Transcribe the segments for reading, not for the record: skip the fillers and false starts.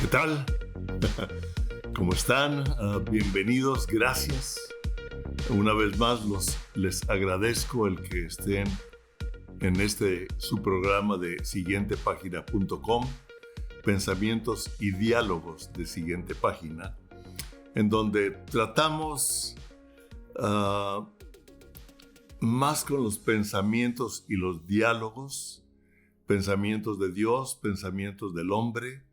tal? ¿Cómo están? Bienvenidos, gracias. Una vez más les agradezco el que estén en su programa de siguientepágina.com, pensamientos y diálogos de Siguiente Página, en donde tratamos más con los pensamientos y los diálogos, pensamientos de Dios, pensamientos del hombre,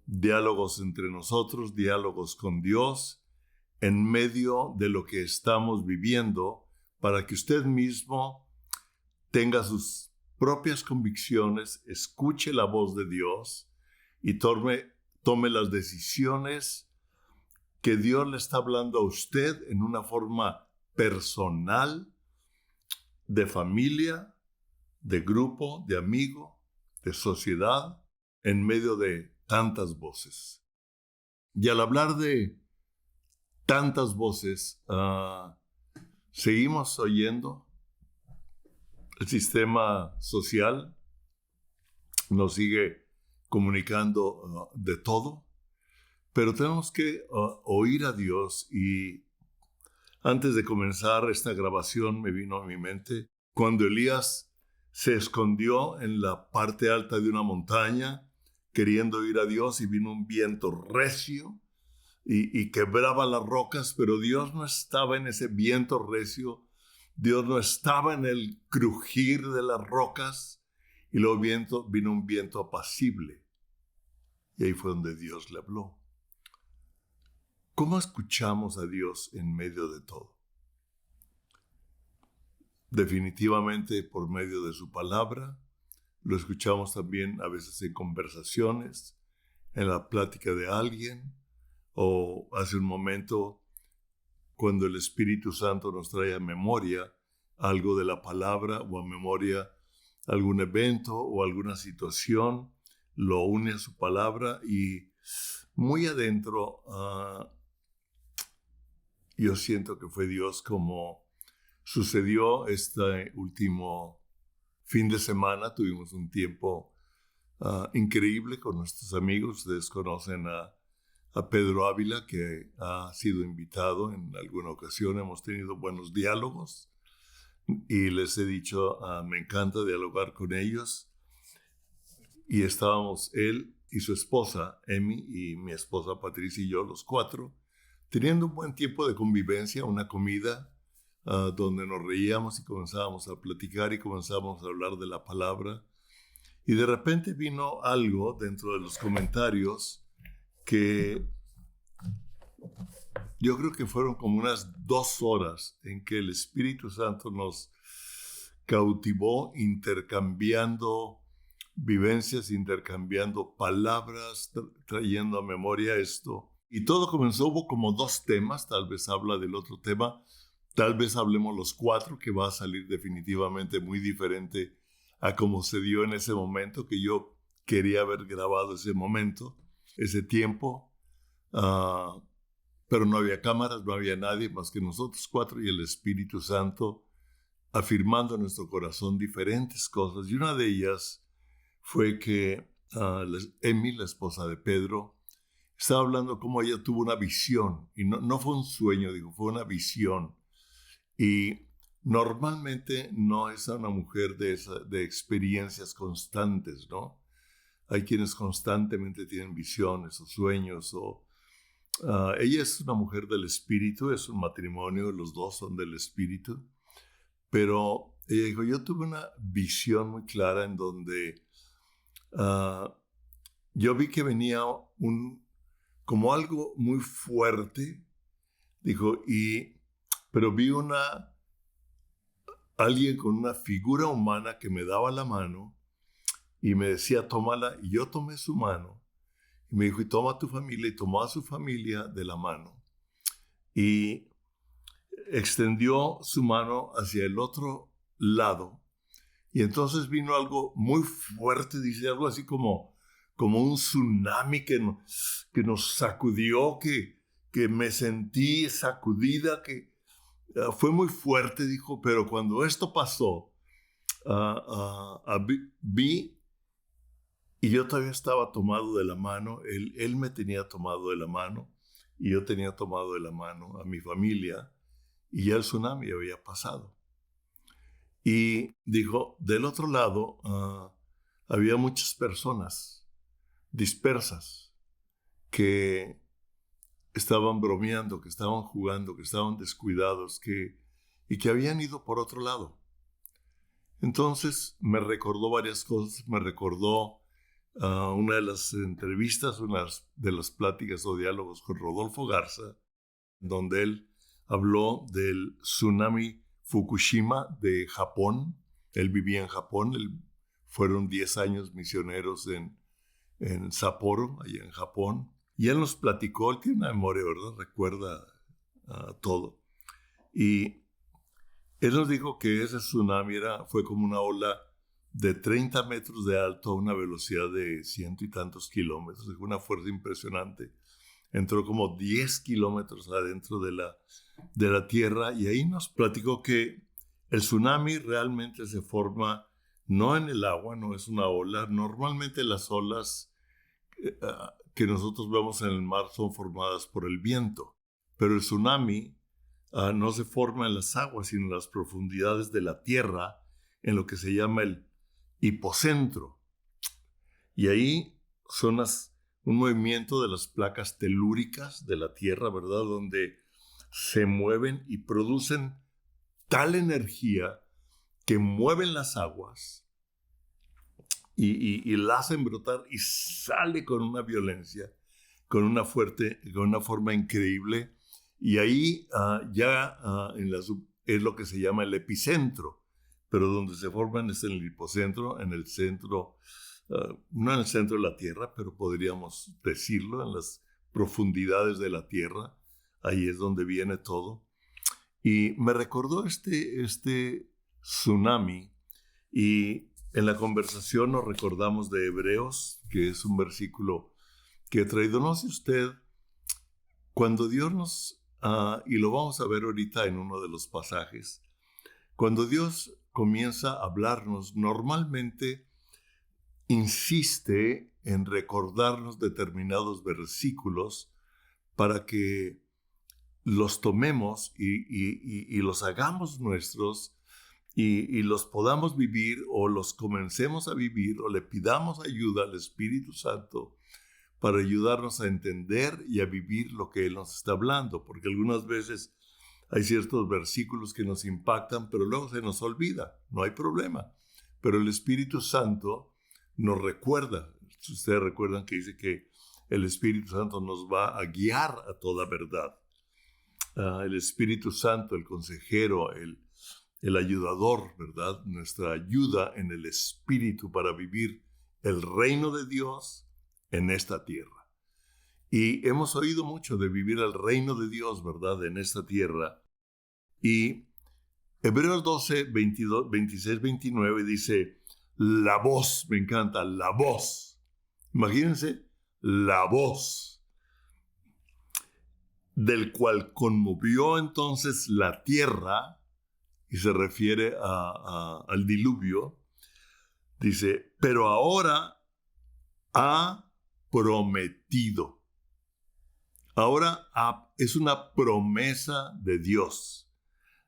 diálogos entre nosotros, diálogos con Dios, en medio de lo que estamos viviendo, para que usted mismo tenga sus propias convicciones, escuche la voz de Dios y tome las decisiones que Dios le está hablando a usted en una forma personal, de familia, de grupo, de amigo, de sociedad, en medio de tantas voces. Y al hablar de tantas voces, seguimos oyendo. El sistema social nos sigue comunicando de todo, pero tenemos que oír a Dios. Y antes de comenzar esta grabación me vino a mi mente cuando Elías se escondió en la parte alta de una montaña queriendo ir a Dios, y vino un viento recio y quebraba las rocas, pero Dios no estaba en ese viento recio, Dios no estaba en el crujir de las rocas, y luego vino un viento apacible, y ahí fue donde Dios le habló. ¿Cómo escuchamos a Dios en medio de todo? Definitivamente por medio de su palabra. Lo escuchamos también a veces en conversaciones, en la plática de alguien, o hace un momento cuando el Espíritu Santo nos trae a memoria algo de la palabra, o a memoria algún evento o alguna situación, lo une a su palabra, y muy adentro yo siento que fue Dios, como sucedió este último fin de semana. Tuvimos un tiempo increíble con nuestros amigos. Ustedes conocen a Pedro Ávila, que ha sido invitado en alguna ocasión. Hemos tenido buenos diálogos y les he dicho, me encanta dialogar con ellos. Y estábamos él y su esposa, Emi, y mi esposa Patricia y yo, los cuatro, teniendo un buen tiempo de convivencia, una comida donde nos reíamos y comenzábamos a platicar y comenzábamos a hablar de la palabra. Y de repente vino algo dentro de los comentarios que yo creo que fueron como unas 2 horas en que el Espíritu Santo nos cautivó, intercambiando vivencias, intercambiando palabras, trayendo a memoria esto. Y todo comenzó, hubo como 2 temas, tal vez habla del otro tema, tal vez hablemos los 4, que va a salir definitivamente muy diferente a como se dio en ese momento, que yo quería haber grabado ese momento, ese tiempo, pero no había cámaras, no había nadie más que nosotros 4 y el Espíritu Santo afirmando en nuestro corazón diferentes cosas. Y una de ellas fue que Emi, la esposa de Pedro, estaba hablando cómo ella tuvo una visión, y no fue un sueño, digo, fue una visión. Y normalmente no es una mujer de experiencias constantes, ¿no? Hay quienes constantemente tienen visiones o sueños. Ella es una mujer del Espíritu, es un matrimonio, los dos son del Espíritu. Pero ella dijo, yo tuve una visión muy clara en donde yo vi que venía como algo muy fuerte, dijo, pero vi alguien con una figura humana que me daba la mano y me decía, tómala, y yo tomé su mano, y me dijo, y toma a tu familia, y tomó a su familia de la mano, y extendió su mano hacia el otro lado, y entonces vino algo muy fuerte, dice, algo así como un tsunami que nos sacudió, que me sentí sacudida, que fue muy fuerte, dijo, pero cuando esto pasó, vi Y yo todavía estaba tomado de la mano, él me tenía tomado de la mano, y yo tenía tomado de la mano a mi familia, y ya el tsunami había pasado. Y dijo, del otro lado había muchas personas dispersas que estaban bromeando, que estaban jugando, que estaban descuidados, y que habían ido por otro lado. Entonces me recordó varias cosas, me recordó una de las entrevistas, una de las pláticas o diálogos con Rodolfo Garza, donde él habló del tsunami Fukushima de Japón. Él vivía en Japón, fueron 10 años misioneros en Sapporo, allá en Japón. Y él nos platicó, él tiene una memoria, ¿verdad? Recuerda todo. Y él nos dijo que ese tsunami fue como una ola de 30 metros de alto a una velocidad de 100 y tantos kilómetros, una fuerza impresionante. Entró como 10 kilómetros adentro de la tierra, y ahí nos platicó que el tsunami realmente se forma no en el agua, no es una ola. Normalmente las olas que nosotros vemos en el mar son formadas por el viento, pero el tsunami no se forma en las aguas, sino en las profundidades de la tierra, en lo que se llama el hipocentro. Y ahí son un movimiento de las placas telúricas de la tierra, ¿verdad? Donde se mueven y producen tal energía que mueven las aguas y la hacen brotar, y sale con una violencia, con una forma increíble. Y ahí es lo que se llama el epicentro, pero donde se forman es en el hipocentro, en el centro, no en el centro de la Tierra, pero podríamos decirlo, en las profundidades de la Tierra. Ahí es donde viene todo. Y me recordó este tsunami, y en la conversación nos recordamos de Hebreos, que es un versículo que he traído. No sé usted, cuando Dios y lo vamos a ver ahorita en uno de los pasajes, cuando Dios comienza a hablarnos, normalmente insiste en recordarnos determinados versículos para que los tomemos y los hagamos nuestros, y los podamos vivir, o los comencemos a vivir, o le pidamos ayuda al Espíritu Santo para ayudarnos a entender y a vivir lo que Él nos está hablando, porque algunas veces hay ciertos versículos que nos impactan, pero luego se nos olvida. No hay problema, pero el Espíritu Santo nos recuerda. Si ustedes recuerdan que dice que el Espíritu Santo nos va a guiar a toda verdad. El Espíritu Santo, el consejero, el ayudador, ¿verdad? Nuestra ayuda en el Espíritu para vivir el reino de Dios en esta tierra. Y hemos oído mucho de vivir el reino de Dios, ¿verdad? En esta tierra. Y Hebreos 12, 22, 26, 29 dice, la voz, me encanta, la voz. Imagínense, la voz del cual conmovió entonces la tierra, y se refiere al diluvio. Dice, pero ahora ha prometido. Ahora es una promesa de Dios,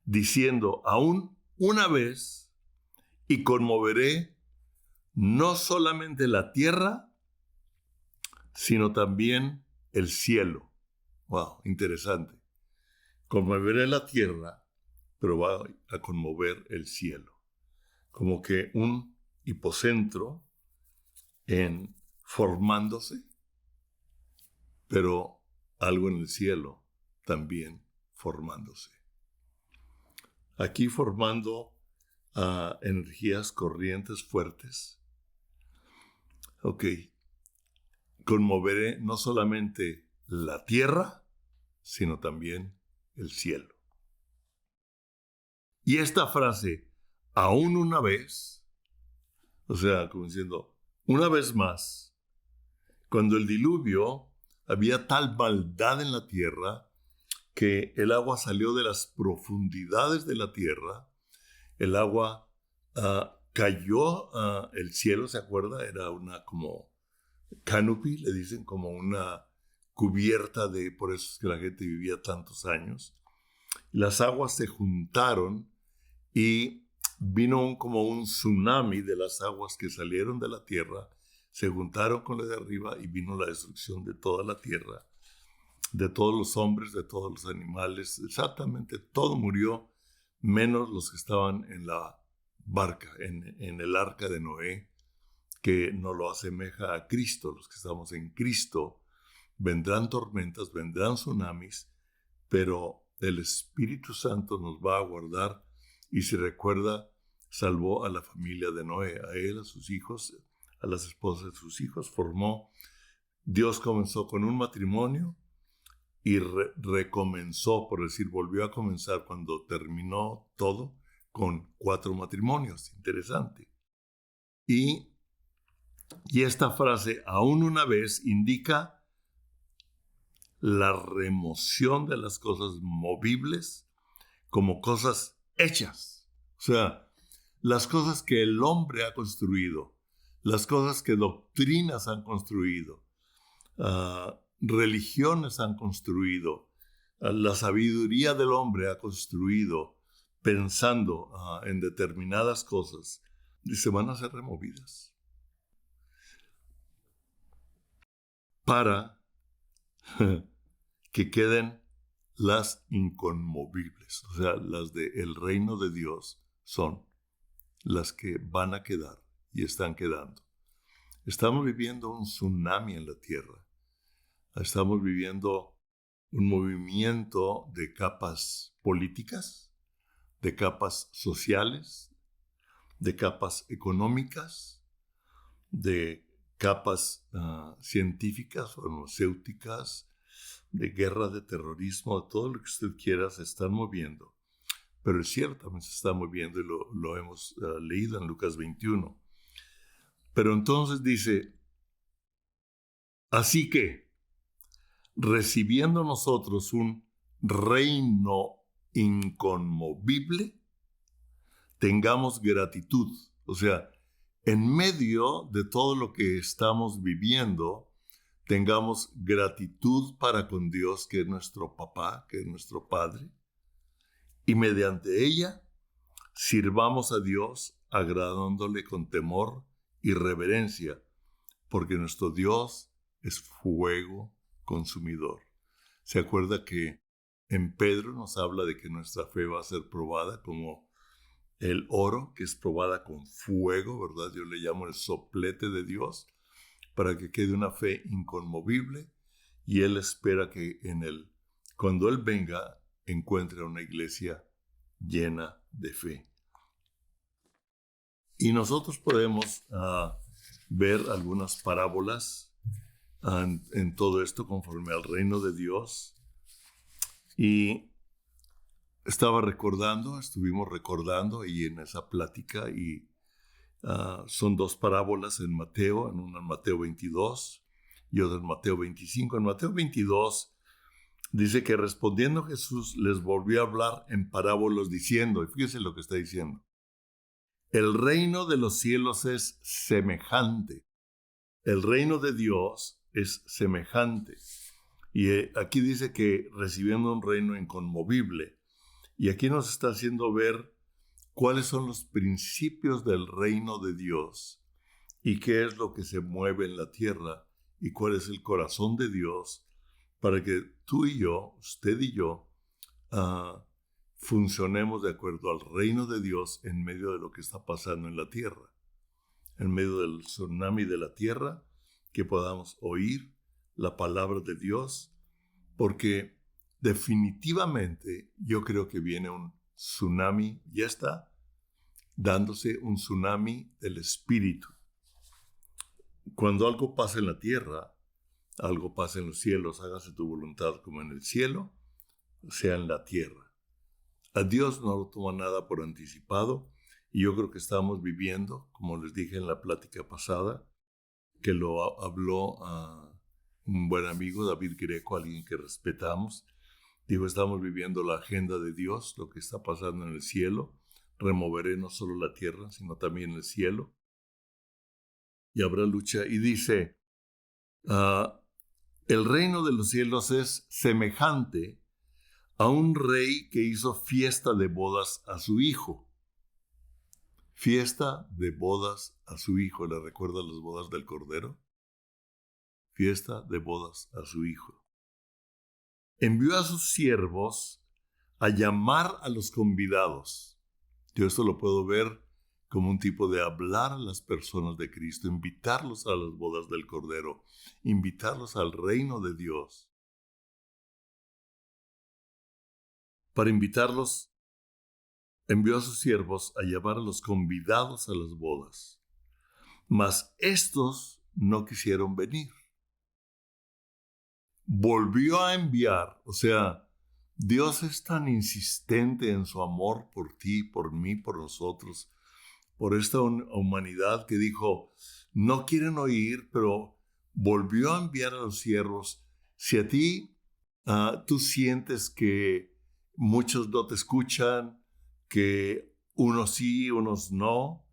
diciendo, aún una vez, y conmoveré no solamente la tierra, sino también el cielo. Wow, interesante. Conmoveré la tierra, pero va a conmover el cielo. Como que un hipocentro formándose, pero algo en el cielo también formándose. Aquí formando energías, corrientes fuertes. Ok. Conmoveré no solamente la tierra, sino también el cielo. Y esta frase, aún una vez, o sea, como diciendo, una vez más, cuando el diluvio, había tal maldad en la tierra que el agua salió de las profundidades de la tierra, el agua cayó, el cielo, ¿se acuerda? Era una como canopy, le dicen, como una cubierta por eso es que la gente vivía tantos años. Las aguas se juntaron y vino como un tsunami de las aguas que salieron de la tierra, se juntaron con la de arriba y vino la destrucción de toda la tierra, de todos los hombres, de todos los animales, exactamente todo murió, menos los que estaban en la barca, en el arca de Noé, que nos lo asemeja a Cristo. Los que estamos en Cristo, vendrán tormentas, vendrán tsunamis, pero el Espíritu Santo nos va a guardar. Y si recuerda, salvó a la familia de Noé, a él, a sus hijos, a las esposas de sus hijos, formó. Dios comenzó con un matrimonio y recomenzó, por decir, volvió a comenzar cuando terminó todo con 4 matrimonios. Interesante. Y esta frase, aún una vez, indica la remoción de las cosas movibles como cosas hechas. O sea, las cosas que el hombre ha construido, las cosas que doctrinas han construido, religiones han construido, la sabiduría del hombre ha construido pensando en determinadas cosas, y se van a ser removidas para que queden las inconmovibles. O sea, las del reino de Dios son las que van a quedar y están quedando. Estamos viviendo un tsunami en la tierra. Estamos viviendo un movimiento de capas políticas, de capas sociales, de capas económicas, de capas científicas, farmacéuticas, de guerra, de terrorismo, de todo lo que usted quiera, se están moviendo. Pero el cielo también se está moviendo y lo hemos leído en Lucas 21. Pero entonces dice, así que, recibiendo nosotros un reino inconmovible, tengamos gratitud. O sea, en medio de todo lo que estamos viviendo, tengamos gratitud para con Dios, que es nuestro papá, que es nuestro Padre, y mediante ella sirvamos a Dios agradándole con temor y reverencia, porque nuestro Dios es fuego consumidor. ¿Se acuerda que en Pedro nos habla de que nuestra fe va a ser probada como el oro, que es probada con fuego, ¿verdad? Yo le llamo el soplete de Dios, para que quede una fe inconmovible, y Él espera que cuando Él venga, encuentre una iglesia llena de fe. Y nosotros podemos ver algunas parábolas en todo esto conforme al reino de Dios. Y estuvimos recordando y en esa plática, y son 2 parábolas en Mateo, en una en Mateo 22 y otra en Mateo 25. En Mateo 22 dice que respondiendo Jesús les volvió a hablar en parábolas diciendo, y fíjese lo que está diciendo, el reino de los cielos es semejante, el reino de Dios es semejante. Y aquí dice que recibiendo un reino inconmovible, y aquí nos está haciendo ver cuáles son los principios del reino de Dios y qué es lo que se mueve en la tierra y cuál es el corazón de Dios para que tú y yo, usted y yo, funcionemos de acuerdo al reino de Dios en medio de lo que está pasando en la tierra, en medio del tsunami de la tierra, que podamos oír la palabra de Dios, porque definitivamente yo creo que viene un tsunami, ya está dándose un tsunami del espíritu. Cuando algo pasa en la tierra, algo pasa en los cielos, hágase tu voluntad como en el cielo, sea en la tierra. A Dios no lo toma nada por anticipado, y yo creo que estamos viviendo, como les dije en la plática pasada, que lo habló a un buen amigo, David Greco, alguien que respetamos. Dijo, estamos viviendo la agenda de Dios, lo que está pasando en el cielo. Removeré no solo la tierra, sino también el cielo. Y habrá lucha. Y dice, Ah, el reino de los cielos es semejante a un rey que hizo fiesta de bodas a su hijo. Fiesta de bodas a su hijo. ¿Le recuerda las bodas del Cordero? Fiesta de bodas a su hijo. Envió a sus siervos a llamar a los convidados. Yo esto lo puedo ver como un tipo de hablar a las personas de Cristo, invitarlos a las bodas del Cordero, invitarlos al reino de Dios. Para invitarlos, envió a sus siervos a llamar a los convidados a las bodas. Mas estos no quisieron venir. Volvió a enviar, o sea, Dios es tan insistente en su amor por ti, por mí, por nosotros, por esta humanidad que dijo, no quieren oír, pero volvió a enviar a los siervos. Si a ti tú sientes que muchos no te escuchan, que unos sí, unos no,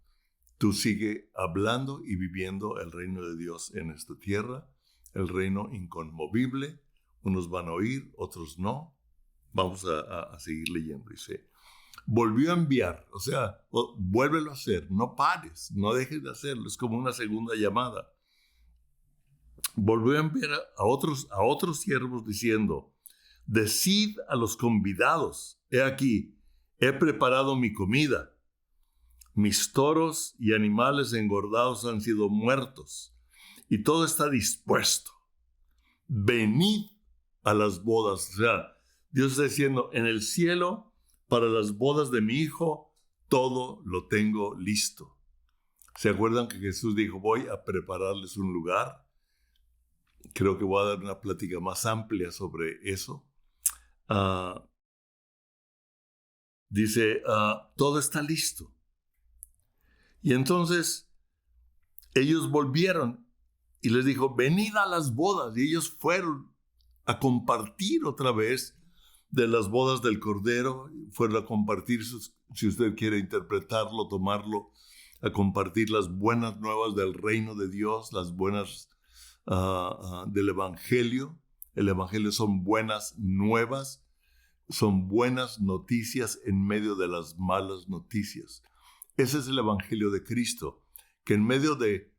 tú sigue hablando y viviendo el reino de Dios en esta tierra, el reino inconmovible. Unos van a oír, otros no. Vamos a seguir leyendo. Dice, volvió a enviar, o sea, vuélvelo a hacer, no pares, no dejes de hacerlo, es como una segunda llamada. Volvió a enviar a otros siervos diciendo, decid a los convidados, he aquí, he preparado mi comida, mis toros y animales engordados han sido muertos, y todo está dispuesto. Venid a las bodas. O sea, Dios está diciendo, en el cielo, para las bodas de mi hijo, todo lo tengo listo. ¿Se acuerdan que Jesús dijo, voy a prepararles un lugar? Creo que voy a dar una plática más amplia sobre eso. Dice, todo está listo. Y entonces ellos volvieron y les dijo, venid a las bodas. Y ellos fueron a compartir otra vez de las bodas del Cordero. Fueron a compartir, si usted quiere interpretarlo, tomarlo, a compartir las buenas nuevas del reino de Dios, las buenas del Evangelio. El Evangelio son buenas nuevas, son buenas noticias en medio de las malas noticias. Ese es el Evangelio de Cristo, que en medio de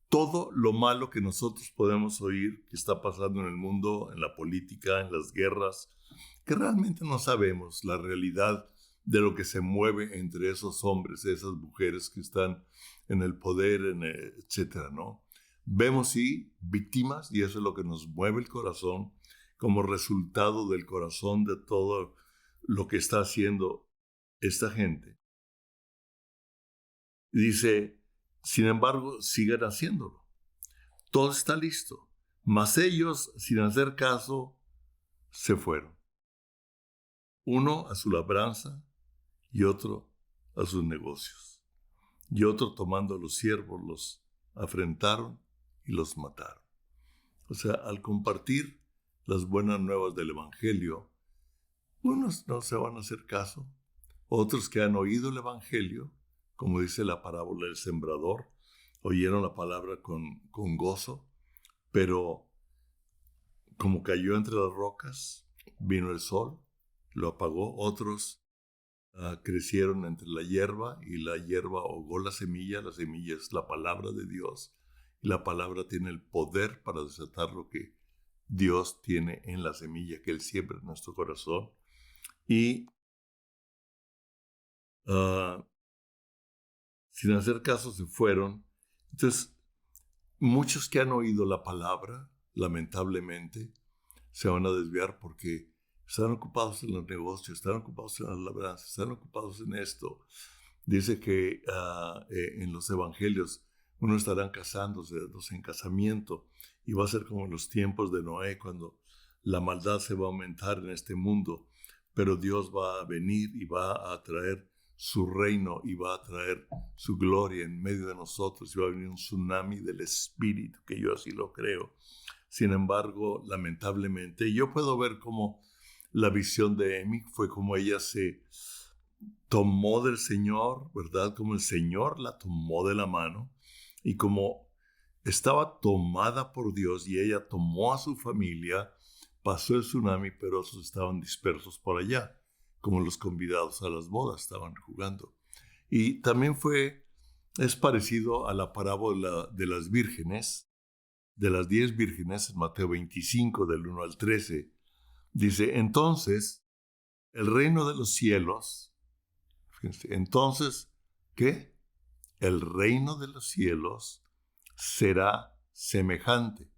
todo lo malo que nosotros podemos oír que está pasando en el mundo, en la política, en las guerras, que realmente no sabemos la realidad de lo que se mueve entre esos hombres, esas mujeres que están en el poder, etcétera, ¿no? Vemos, sí, víctimas, y eso es lo que nos mueve el corazón, como resultado del corazón de todo lo que está haciendo esta gente. Dice, sin embargo, sigan haciéndolo. Todo está listo. Mas ellos, sin hacer caso, se fueron. Uno a su labranza y otro a sus negocios. Y otro, tomando a los siervos, los afrentaron y los mataron. O sea, al compartir las buenas nuevas del Evangelio, unos no se van a hacer caso, otros que han oído el Evangelio, como dice la parábola del sembrador, oyeron la palabra con gozo, pero como cayó entre las rocas, vino el sol, lo apagó. Otros crecieron entre la hierba y la hierba ahogó la semilla es la palabra de Dios, y la palabra tiene el poder para desatar lo que Dios tiene en la semilla que Él siembra en nuestro corazón. Y sin hacer caso se fueron. Entonces, muchos que han oído la palabra, lamentablemente, se van a desviar porque están ocupados en los negocios, están ocupados en las labranzas, están ocupados en esto. Dice que en los evangelios uno estarán casándose, dos en casamiento, y va a ser como en los tiempos de Noé, cuando la maldad se va a aumentar en este mundo, pero Dios va a venir y va a traer su reino y va a traer su gloria en medio de nosotros, y va a venir un tsunami del Espíritu, que yo así lo creo. Sin embargo, lamentablemente, yo puedo ver cómo la visión de Amy fue como ella se tomó del Señor, ¿verdad? Como el Señor la tomó de la mano, y como estaba tomada por Dios y ella tomó a su familia, pasó el tsunami, pero otros estaban dispersos por allá, como los convidados a las bodas estaban jugando. Y también es parecido a la parábola de las vírgenes, de las 10 vírgenes en Mateo 25, del 1 al 13. Dice, entonces, el reino de los cielos, fíjense, entonces, ¿qué? El reino de los cielos será semejante.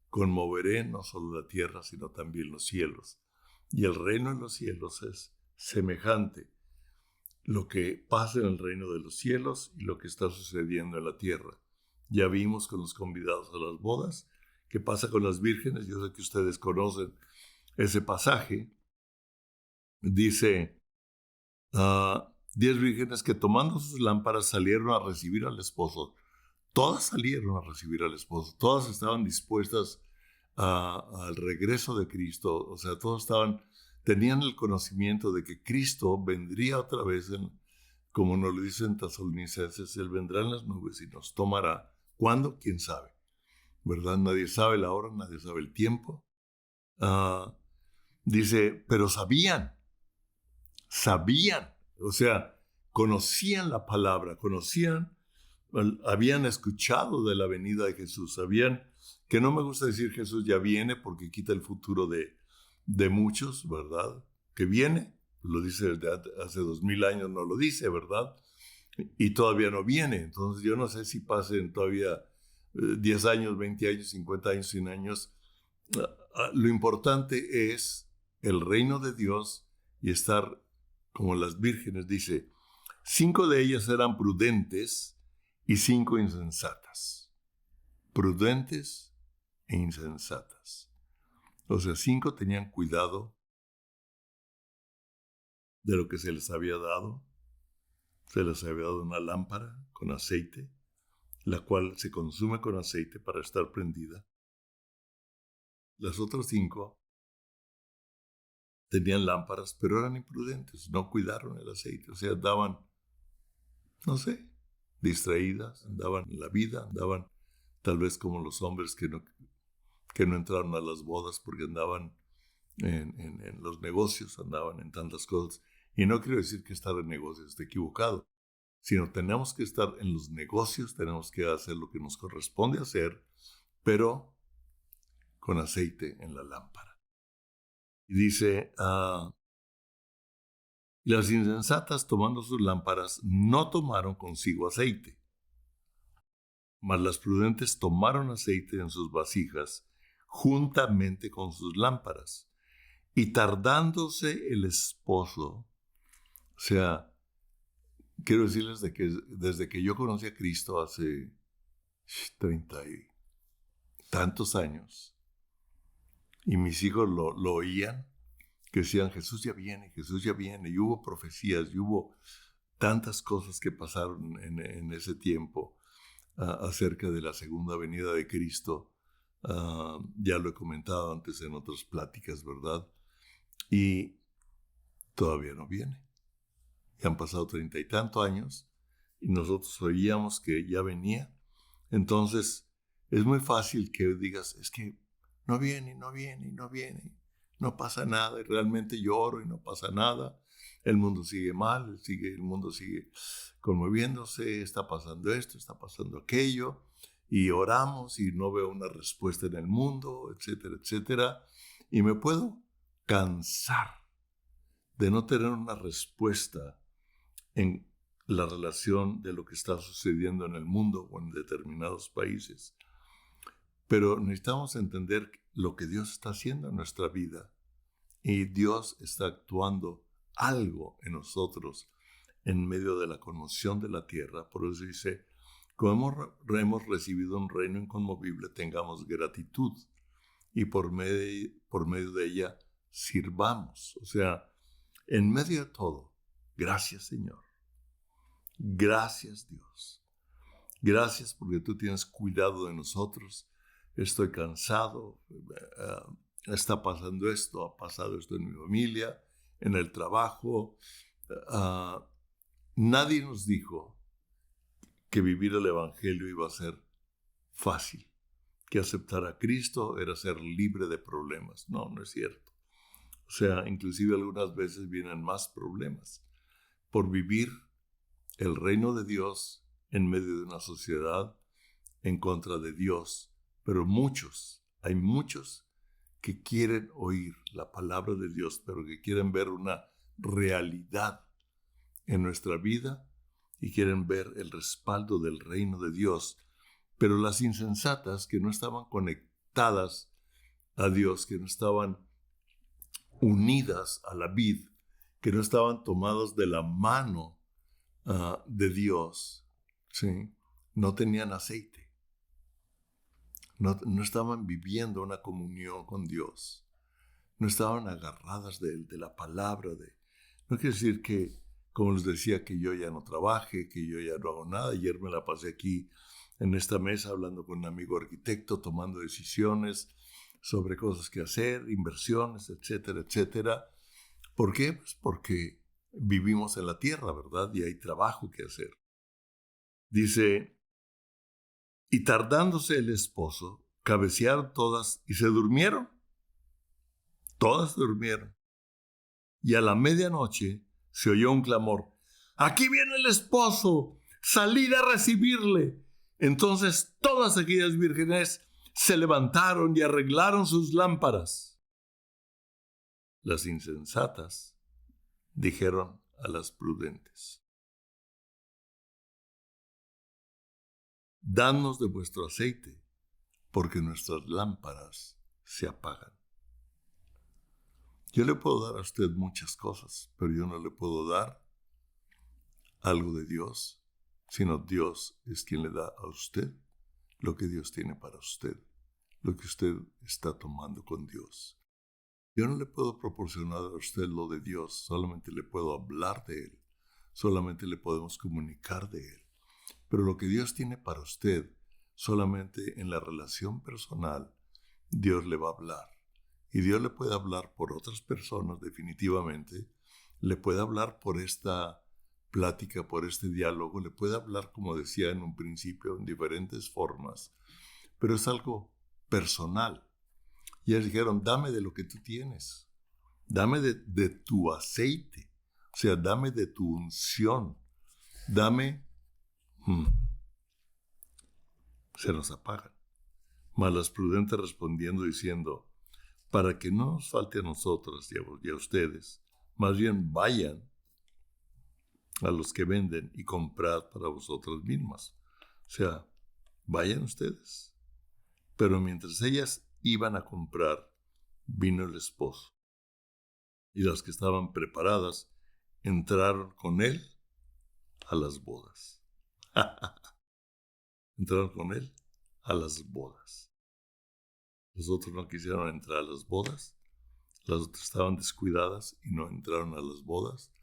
Conmoveré no solo la tierra, sino también los cielos. Y el reino de los cielos es semejante. Lo que pasa en el reino de los cielos y lo que está sucediendo en la tierra. Ya vimos con los convidados a las bodas. ¿Qué pasa con las vírgenes? Yo sé que ustedes conocen ese pasaje. Dice, 10 vírgenes que tomando sus lámparas salieron a recibir al esposo. Todas salieron a recibir al esposo. Todas estaban dispuestas al regreso de Cristo. O sea, tenían el conocimiento de que Cristo vendría otra vez, como nos lo dicen Tesalonicenses, Él vendrá en las nubes y nos tomará. ¿Cuándo? ¿Quién sabe? ¿Verdad? Nadie sabe la hora, nadie sabe el tiempo. Dice, pero sabían, o sea, conocían la palabra, habían escuchado de la venida de Jesús, sabían que no me gusta decir Jesús ya viene porque quita el futuro de muchos, ¿verdad? Que viene, lo dice desde hace 2000 años, no lo dice, ¿verdad? Y todavía no viene, entonces yo no sé si pasen todavía 10 años, 20 años, 50 años, 100 años. Lo importante es el reino de Dios y estar como las vírgenes, dice, 5 de ellas eran prudentes y 5 insensatas. Prudentes e insensatas. O sea, 5 tenían cuidado de lo que se les había dado. Se les había dado una lámpara con aceite, la cual se consume con aceite para estar prendida. Las otras 5 tenían lámparas, pero eran imprudentes, no cuidaron el aceite, o sea, andaban, no sé, distraídas, andaban en la vida, andaban tal vez como los hombres que no entraron a las bodas porque andaban en los negocios, andaban en tantas cosas. Y no quiero decir que estar en negocios esté equivocado, sino tenemos que estar en los negocios, tenemos que hacer lo que nos corresponde hacer, pero con aceite en la lámpara. Y dice, las insensatas tomando sus lámparas no tomaron consigo aceite, mas las prudentes tomaron aceite en sus vasijas juntamente con sus lámparas. Y tardándose el esposo, o sea, quiero decirles que desde que yo conocí a Cristo hace 30 y tantos años, y mis hijos lo oían, que decían, Jesús ya viene, y hubo profecías, y hubo tantas cosas que pasaron en ese tiempo acerca de la segunda venida de Cristo. Ya lo he comentado antes en otras pláticas, ¿verdad? Y todavía no viene. Ya han pasado 30 y tantos años y nosotros oíamos que ya venía. Entonces, es muy fácil que digas, es que no viene, no pasa nada, y realmente lloro y no pasa nada. El mundo sigue mal, el mundo sigue conmoviéndose, está pasando esto, está pasando aquello, y oramos y no veo una respuesta en el mundo, etcétera, etcétera. Y me puedo cansar de no tener una respuesta en la relación de lo que está sucediendo en el mundo o en determinados países. Pero necesitamos entender lo que Dios está haciendo en nuestra vida. Y Dios está actuando algo en nosotros en medio de la conmoción de la tierra. Por eso dice, como hemos recibido un reino inconmovible, tengamos gratitud y por medio de ella sirvamos. O sea, en medio de todo, gracias Señor. Gracias Dios. Gracias porque tú tienes cuidado de nosotros. Estoy cansado. Está pasando esto, ha pasado esto en mi familia, en el trabajo. Nadie nos dijo que vivir el Evangelio iba a ser fácil, que aceptar a Cristo era ser libre de problemas. No, no es cierto. O sea, inclusive algunas veces vienen más problemas por vivir el reino de Dios en medio de una sociedad en contra de Dios. Pero hay muchos que quieren oír la palabra de Dios, pero que quieren ver una realidad en nuestra vida y quieren ver el respaldo del reino de Dios. Pero las insensatas que no estaban conectadas a Dios, que no estaban unidas a la vid, que no estaban tomadas de la mano de Dios, ¿sí? No tenían aceite. No estaban viviendo una comunión con Dios. No estaban agarradas de la palabra. No quiere decir que, como les decía, que yo ya no trabaje, que yo ya no hago nada. Ayer me la pasé aquí en esta mesa hablando con un amigo arquitecto, tomando decisiones sobre cosas que hacer, inversiones, etcétera, etcétera. ¿Por qué? Pues porque vivimos en la tierra, ¿verdad? Y hay trabajo que hacer. Dice, y tardándose el esposo, cabecearon todas y se durmieron. Todas durmieron. Y a la medianoche se oyó un clamor. ¡Aquí viene el esposo! ¡Salid a recibirle! Entonces todas aquellas vírgenes se levantaron y arreglaron sus lámparas. Las insensatas dijeron a las prudentes: Dadnos de vuestro aceite, porque nuestras lámparas se apagan. Yo le puedo dar a usted muchas cosas, pero yo no le puedo dar algo de Dios, sino Dios es quien le da a usted lo que Dios tiene para usted, lo que usted está tomando con Dios. Yo no le puedo proporcionar a usted lo de Dios, solamente le puedo hablar de Él, solamente le podemos comunicar de Él. Pero lo que Dios tiene para usted, solamente en la relación personal, Dios le va a hablar. Y Dios le puede hablar por otras personas, definitivamente. Le puede hablar por esta plática, por este diálogo. Le puede hablar, como decía en un principio, en diferentes formas. Pero es algo personal. Y ellos dijeron, dame de lo que tú tienes. Dame de tu aceite. O sea, dame de tu unción. Dame... Se nos apagan. Mas las prudentes respondiendo diciendo, para que no nos falte a nosotras y a ustedes, más bien vayan a los que venden y comprad para vosotras mismas. O sea, vayan ustedes. Pero mientras ellas iban a comprar, vino el esposo. Y las que estaban preparadas entraron con él a las bodas. Entraron con él a las bodas. Los otros no quisieron entrar a las bodas. Las otras estaban descuidadas y no entraron a las bodas.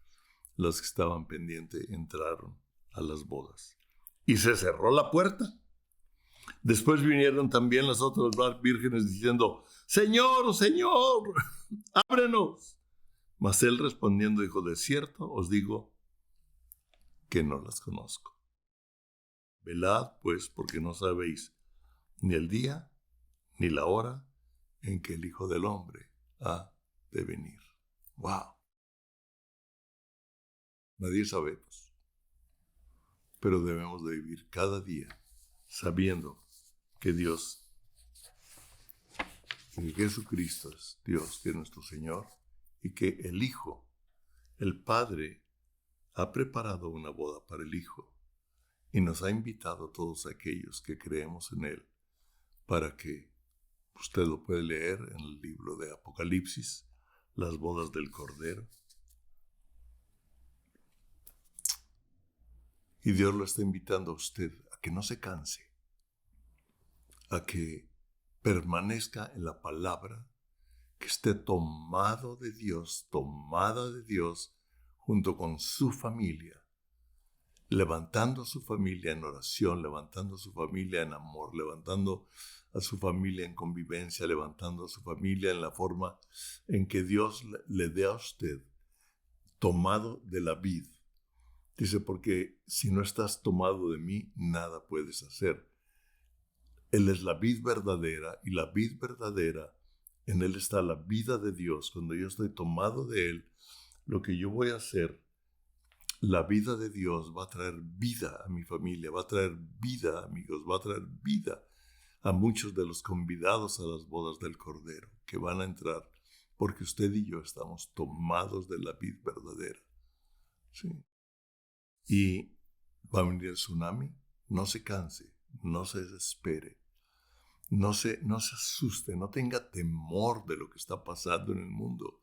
Las que estaban pendientes entraron a las bodas. Y se cerró la puerta. Después vinieron también las otras vírgenes diciendo, Señor, Señor, ábrenos. Mas él respondiendo dijo, de cierto os digo que no las conozco. Velad pues, porque no sabéis ni el día ni la hora en que el Hijo del Hombre ha de venir. ¡Wow! Nadie sabemos, pero debemos de vivir cada día sabiendo que Dios, que Jesucristo es Dios, que es nuestro Señor, y que el Hijo, el Padre, ha preparado una boda para el Hijo y nos ha invitado a todos aquellos que creemos en Él para que usted lo puede leer en el libro de Apocalipsis, las bodas del Cordero. Y Dios lo está invitando a usted a que no se canse, a que permanezca en la palabra, que esté tomado de Dios, tomada de Dios, junto con su familia, levantando a su familia en oración, levantando a su familia en amor, levantando a su familia en convivencia, levantando a su familia en la forma en que Dios le dé a usted, tomado de la vid. Dice, porque si no estás tomado de mí, nada puedes hacer. Él es la vid verdadera y la vid verdadera, en Él está la vida de Dios. Cuando yo estoy tomado de Él, lo que yo voy a hacer, la vida de Dios va a traer vida a mi familia, va a traer vida, amigos, va a traer vida a muchos de los convidados a las bodas del Cordero que van a entrar, porque usted y yo estamos tomados de la vid verdadera. ¿Sí? Y va a venir el tsunami, no se canse, no se desespere, no se asuste, no tenga temor de lo que está pasando en el mundo,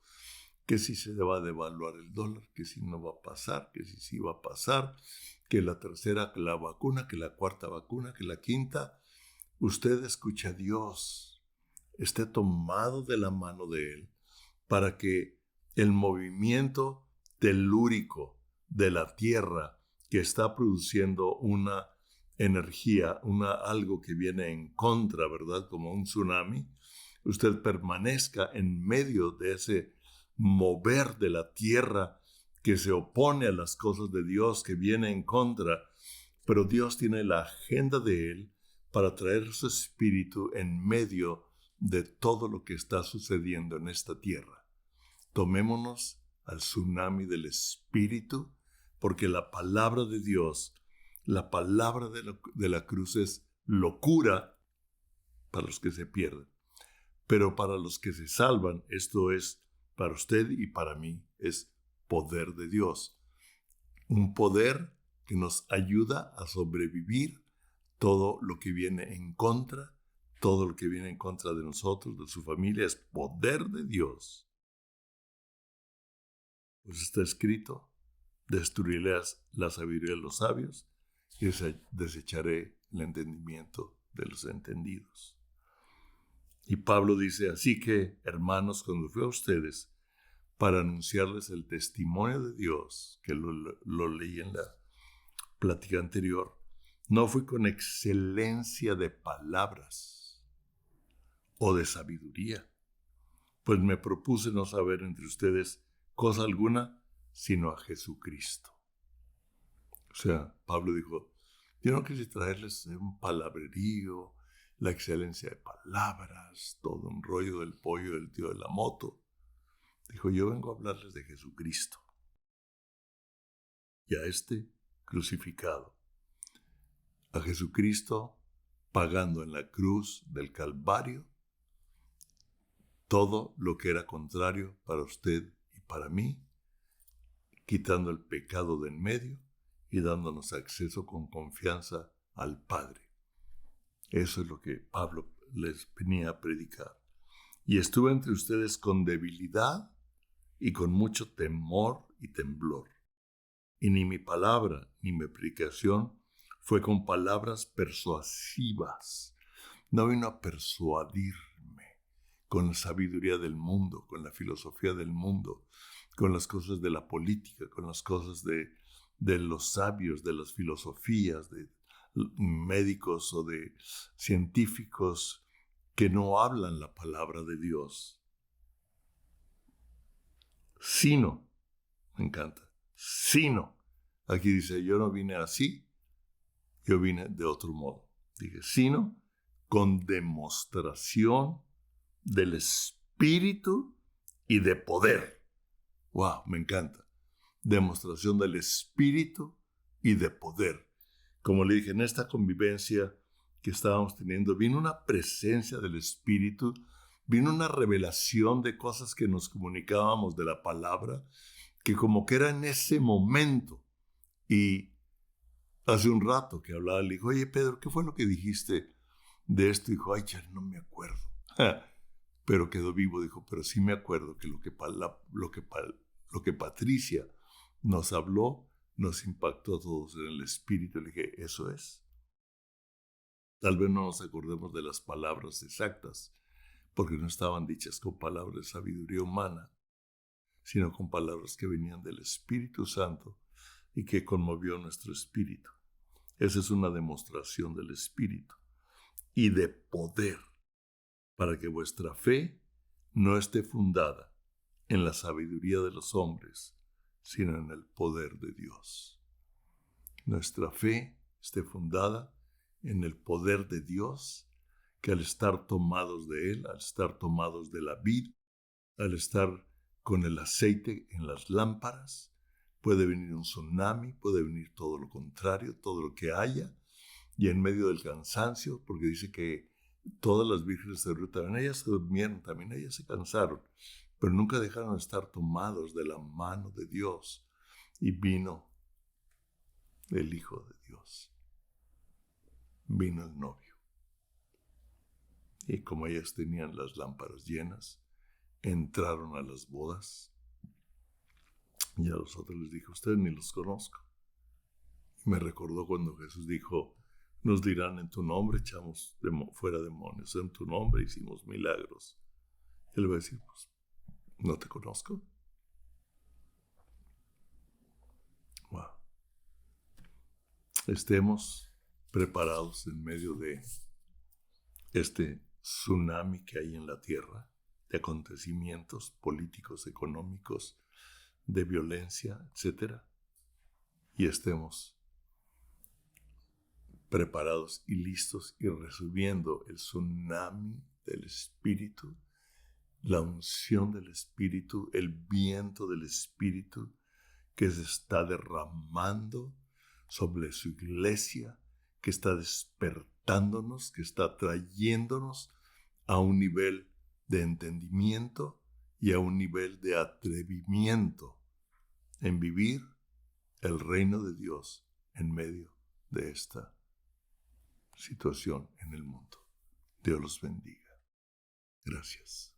que si se va a devaluar el dólar, que si no va a pasar, que si sí va a pasar, que la tercera, que la vacuna, que la cuarta vacuna, que la quinta. Usted escucha a Dios, esté tomado de la mano de Él, para que el movimiento telúrico de la Tierra, que está produciendo una energía, algo que viene en contra, ¿verdad? Como un tsunami, usted permanezca en medio de ese mover de la Tierra que se opone a las cosas de Dios, que viene en contra, pero Dios tiene la agenda de Él para traer su espíritu en medio de todo lo que está sucediendo en esta tierra. Tomémonos al tsunami del espíritu, porque la palabra de Dios, la palabra de la cruz es locura para los que se pierden, pero para los que se salvan, esto es para usted y para mí, es poder de Dios. Un poder que nos ayuda a sobrevivir todo lo que viene en contra, todo lo que viene en contra de nosotros, de su familia, es poder de Dios. Pues está escrito, destruiré la sabiduría de los sabios y desecharé el entendimiento de los entendidos. Y Pablo dice, así que, hermanos, cuando fui a ustedes para anunciarles el testimonio de Dios, que lo leí en la plática anterior, no fui con excelencia de palabras o de sabiduría, pues me propuse no saber entre ustedes cosa alguna, sino a Jesucristo. O sea, Pablo dijo, yo no quise traerles un palabrerío, la excelencia de palabras, todo un rollo del pollo del tío de la moto. Dijo, yo vengo a hablarles de Jesucristo y a este crucificado. A Jesucristo pagando en la cruz del Calvario todo lo que era contrario para usted y para mí, quitando el pecado de en medio y dándonos acceso con confianza al Padre. Eso es lo que Pablo les venía a predicar. Y estuve entre ustedes con debilidad y con mucho temor y temblor. Y ni mi palabra ni mi predicación fue con palabras persuasivas. No vino a persuadirme con la sabiduría del mundo, con la filosofía del mundo, con las cosas de la política, con las cosas de los sabios, de las filosofías, de médicos o de científicos que no hablan la palabra de Dios. Sino, me encanta, sino, aquí dice, yo no vine así, yo vine de otro modo. Dije, sino con demostración del Espíritu y de poder. ¡Wow! Me encanta. Demostración del Espíritu y de poder. Como le dije, en esta convivencia que estábamos teniendo, vino una presencia del Espíritu, vino una revelación de cosas que nos comunicábamos de la palabra, que como que era en ese momento. Y hace un rato que hablaba, le dijo, oye Pedro, ¿qué fue lo que dijiste de esto? Dijo, ay, ya no me acuerdo. Pero quedó vivo, dijo, pero sí me acuerdo que lo que Patricia nos habló, nos impactó a todos en el espíritu. Le dije, eso es. Tal vez no nos acordemos de las palabras exactas, porque no estaban dichas con palabras de sabiduría humana, sino con palabras que venían del Espíritu Santo y que conmovió nuestro espíritu. Esa es una demostración del Espíritu y de poder, para que vuestra fe no esté fundada en la sabiduría de los hombres, sino en el poder de Dios. Nuestra fe esté fundada en el poder de Dios que al estar tomados de Él, al estar tomados de la vid, al estar con el aceite en las lámparas, puede venir un tsunami, puede venir todo lo contrario, todo lo que haya, y en medio del cansancio, porque dice que todas las vírgenes de Ruth también, ellas se durmieron, también ellas se cansaron, pero nunca dejaron de estar tomados de la mano de Dios, y vino el Hijo de Dios, vino el novio. Y como ellas tenían las lámparas llenas, entraron a las bodas, y a los otros les dijo, ustedes ni los conozco. Y me recordó cuando Jesús dijo, nos dirán en tu nombre, echamos fuera demonios, en tu nombre hicimos milagros. Él va a decir, pues, ¿no te conozco? Wow. Estemos preparados en medio de este tsunami que hay en la tierra, de acontecimientos políticos, económicos, de violencia, etc. Y estemos preparados y listos y recibiendo el tsunami del Espíritu, la unción del Espíritu, el viento del Espíritu que se está derramando sobre su iglesia, que está despertándonos, que está trayéndonos a un nivel de entendimiento y a un nivel de atrevimiento en vivir el reino de Dios en medio de esta situación en el mundo. Dios los bendiga. Gracias.